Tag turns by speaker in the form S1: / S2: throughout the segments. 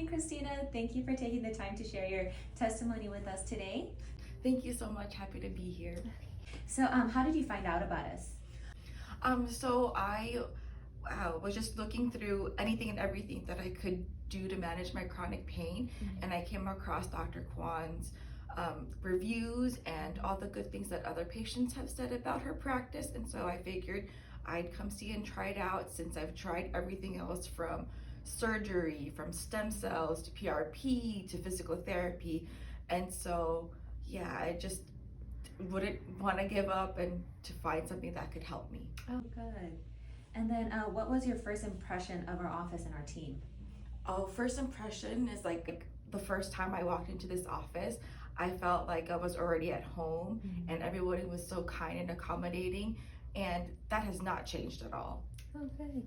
S1: morning, Christina. Thank you for taking the time to share your testimony with us today.
S2: Thank you so much. Happy to be here.
S1: So, how did you find out about us?
S2: So I was just looking through anything and everything that I could do to manage my chronic pain, and I came across Dr. Quan's reviews and all the good things that other patients have said about her practice, and so I figured I'd come see and try it out, since I've tried everything else from surgery, from stem cells to PRP to physical therapy, and so yeah, I just wouldn't want to give up and to find something that could help me.
S1: Oh, good. And then what was your first impression of our office and our team?
S2: Oh, first impression is like the first time I walked into this office, I felt like I was already at home, and everybody was so kind and accommodating, and that has not changed at all.
S1: Oh, good.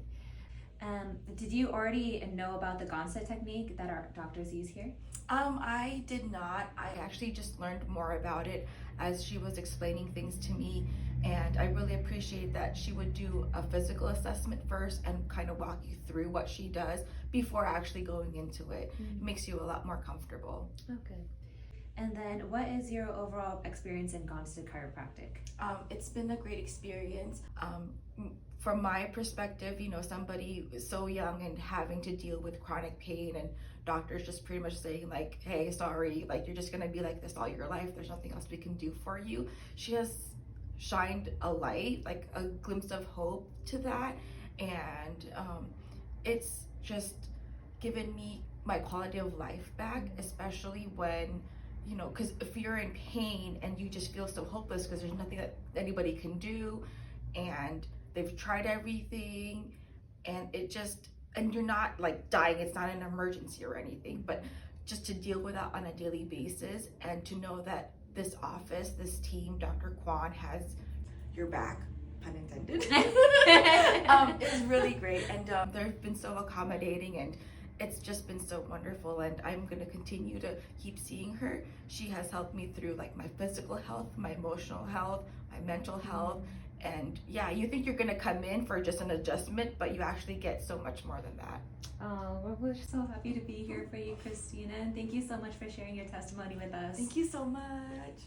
S1: Did you already know about the Gonstead technique that our doctors use here?
S2: I did not. I actually just learned more about it as she was explaining things to me, and I really appreciate that she would do a physical assessment first and kind of walk you through what she does before actually going into it. It makes you a lot more comfortable.
S1: Okay. And then what is your overall experience in Gonstead Chiropractic?
S2: It's been a great experience. From my perspective, somebody so young and having to deal with chronic pain, and doctors just pretty much saying like, hey, sorry, like you're just gonna be like this all your life. There's nothing else we can do for you. She has shined a light, like a glimpse of hope to that. And it's just given me my quality of life back, especially when, because if you're in pain and you just feel so hopeless because there's nothing that anybody can do, and they've tried everything, and and you're not like dying, it's not an emergency or anything, but just to deal with that on a daily basis, and to know that this office, this team, Dr. Quan has your back, pun intended, is really great. And they've been so accommodating, and it's just been so wonderful, and I'm going to continue to keep seeing her. She has helped me through like my physical health, my emotional health, my mental health. And yeah, you think you're gonna come in for just an adjustment, but you actually get so much more than that.
S1: Oh, well, we're so happy to be here for you, Christina. And thank you so much for sharing your testimony with us.
S2: Thank you so much.